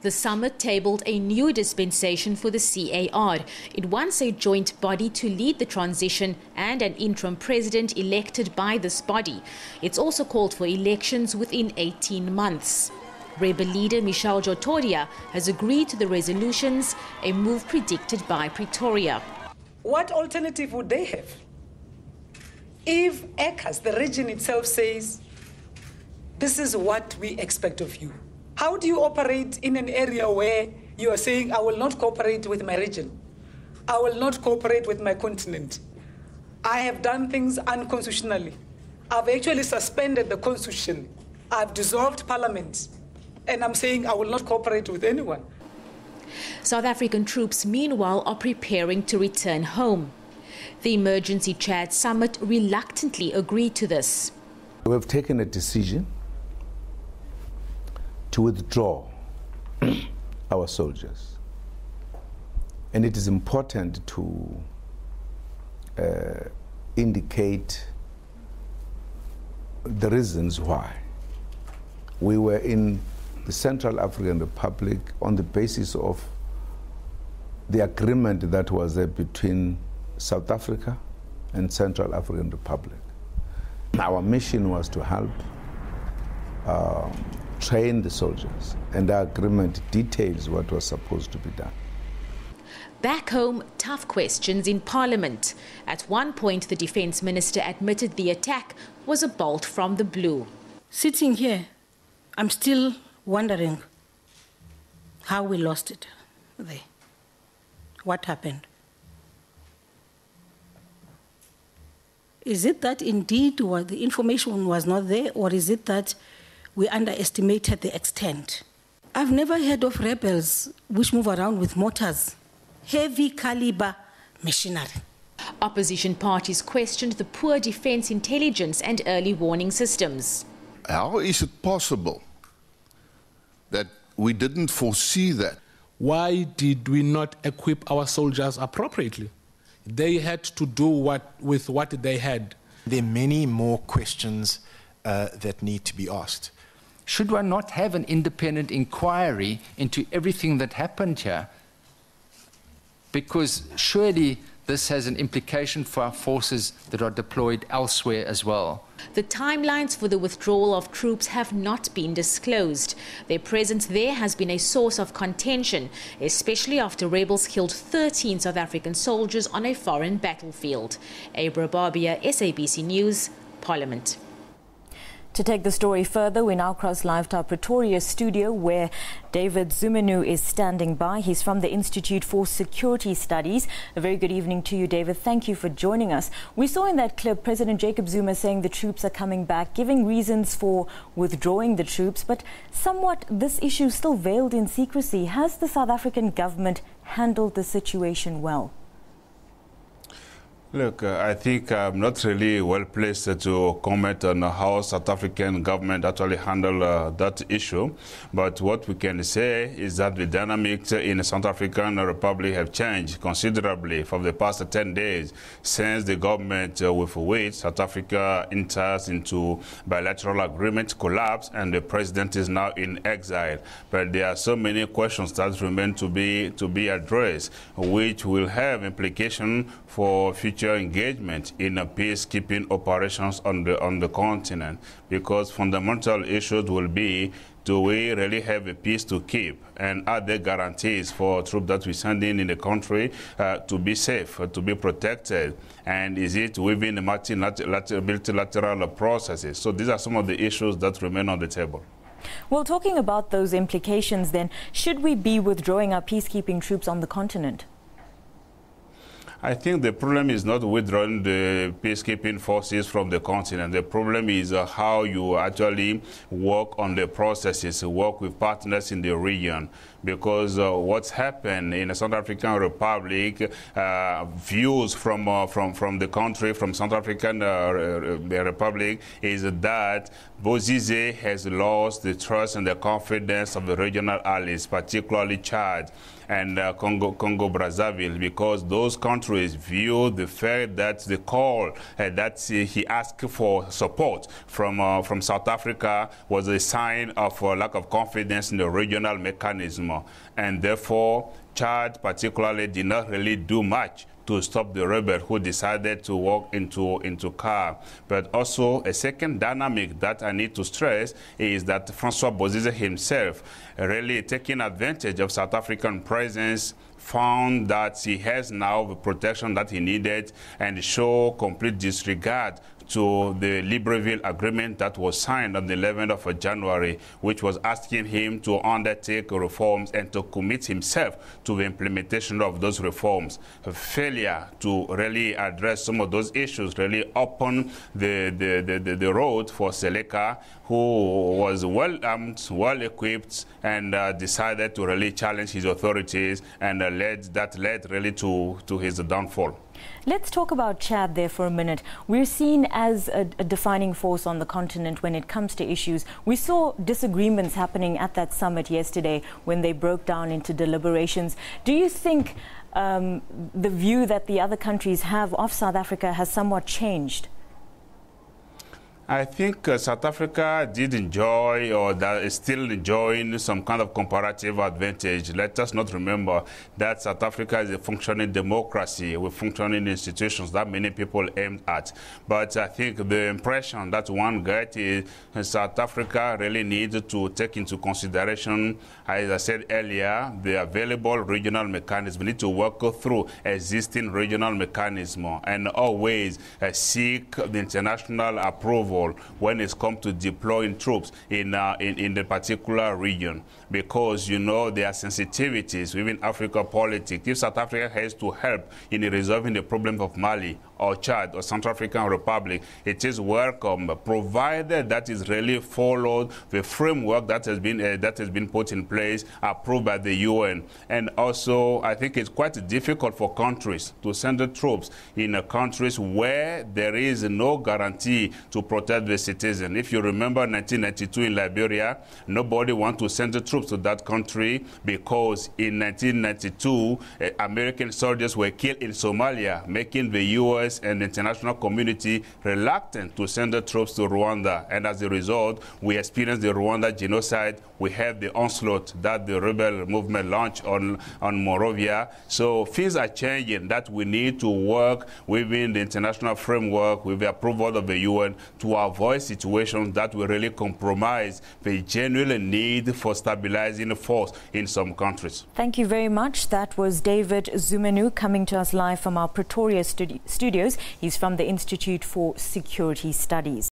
The summit tabled a new dispensation for the CAR. It wants a joint body to lead the transition and an interim president elected by this body. It's also called for elections within 18 months. Rebel leader Michel Djotodia has agreed to the resolutions, a move predicted by Pretoria. What alternative would they have? If ECAS, the region itself, says, this is what we expect of you. How do you operate in an area where you are saying, I will not cooperate with my region. I will not cooperate with my continent. I have done things unconstitutionally. I've actually suspended the constitution. I've dissolved parliament. And I'm saying I will not cooperate with anyone. South African troops, meanwhile, are preparing to return home. The Emergency Chad Summit reluctantly agreed to this. We have taken a decision to withdraw our soldiers. And it is important to indicate the reasons why. We were in the Central African Republic on the basis of the agreement that was there between South Africa and Central African Republic. Our mission was to help train the soldiers, and the agreement details what was supposed to be done. Back home, tough questions in Parliament. At one point, the Defence Minister admitted the attack was a bolt from the blue. Sitting here, I'm still wondering how we lost it there. What happened? Is it that indeed the information was not there, or is it that we underestimated the extent? I've never heard of rebels which move around with mortars, heavy caliber machinery. Opposition parties questioned the poor defence intelligence and early warning systems. How is it possible that we didn't foresee that? Why did we not equip our soldiers appropriately? They had to do with what they had. There are many more questions that need to be asked. Should one not have an independent inquiry into everything that happened here? Because surely this has an implication for our forces that are deployed elsewhere as well. The timelines for the withdrawal of troops have not been disclosed. Their presence there has been a source of contention, especially after rebels killed 13 South African soldiers on a foreign battlefield. Abra Barbia, SABC News, Parliament. To take the story further, we now cross live to our Pretoria studio where David Zumenu is standing by. He's from the Institute for Security Studies. A very good evening to you, David. Thank you for joining us. We saw in that clip President Jacob Zuma saying the troops are coming back, giving reasons for withdrawing the troops, but somewhat this issue still veiled in secrecy. Has the South African government handled the situation well? Look, I think I'm not really well placed to comment on how South African government actually handled that issue. But what we can say is that the dynamics in the South African Republic have changed considerably from the past 10 days since the government with which South Africa enters into bilateral agreement collapsed and the president is now in exile. But there are so many questions that remain to be addressed, which will have implication for future engagement in peacekeeping operations on the continent, because fundamental issues will be, do we really have a peace to keep, and are there guarantees for troops that we send in the country to be safe, to be protected, and is it within the multilateral processes? So these are some of the issues that remain on the table. Well, talking about those implications then, should we be withdrawing our peacekeeping troops on the continent? I think the problem is not withdrawing the peacekeeping forces from the continent. The problem is how you actually work on the processes, work with partners in the region. Because what's happened in the South African Republic, views from the country, from South African Republic, is that Bozize has lost the trust and the confidence of the regional allies, particularly Chad and Congo-Brazzaville, because those countries countries view the fact that the call that he asked for support from South Africa was a sign of lack of confidence in the regional mechanism, and therefore Chad particularly did not really do much to stop the rebel who decided to walk into car. But also a second dynamic that I need to stress is that Francois Bozizé himself really taking advantage of South African presence, found that he has now the protection that he needed and show complete disregard to the Libreville agreement that was signed on the 11th of January, which was asking him to undertake reforms and to commit himself to the implementation of those reforms. A failure to really address some of those issues really opened the road for Seleka, who was well armed, well equipped, and decided to really challenge his authorities, and that led really to his downfall. Let's talk about Chad there for a minute. We're seen as a defining force on the continent when it comes to issues. We saw disagreements happening at that summit yesterday when they broke down into deliberations. Do you think the view that the other countries have of South Africa has somewhat changed? I think South Africa did enjoy, or that is still enjoying, some kind of comparative advantage. Let us not remember that South Africa is a functioning democracy with functioning institutions that many people aim at. But I think the impression that one gets is South Africa really needs to take into consideration, as I said earlier, the available regional mechanism. We need to work through existing regional mechanism and always seek the international approval when it's come to deploying troops in the particular region, because you know there are sensitivities within African politics. If South Africa has to help in resolving the problem of Mali or Chad or Central African Republic, it is welcome, provided that is really followed the framework that has been put in place, approved by the UN. And also, I think it's quite difficult for countries to send the troops in countries where there is no guarantee to protect the citizen. If you remember 1992 in Liberia, nobody wanted to send the troops to that country because in 1992, American soldiers were killed in Somalia, making the US and the international community reluctant to send the troops to Rwanda. And as a result, we experienced the Rwanda genocide. We have the onslaught that the rebel movement launched on Monrovia. So things are changing, that we need to work within the international framework with the approval of the UN to avoid situations that will really compromise the genuine need for stabilizing force in some countries. Thank you very much. That was David Zumenu coming to us live from our Pretoria studios. He's from the Institute for Security Studies.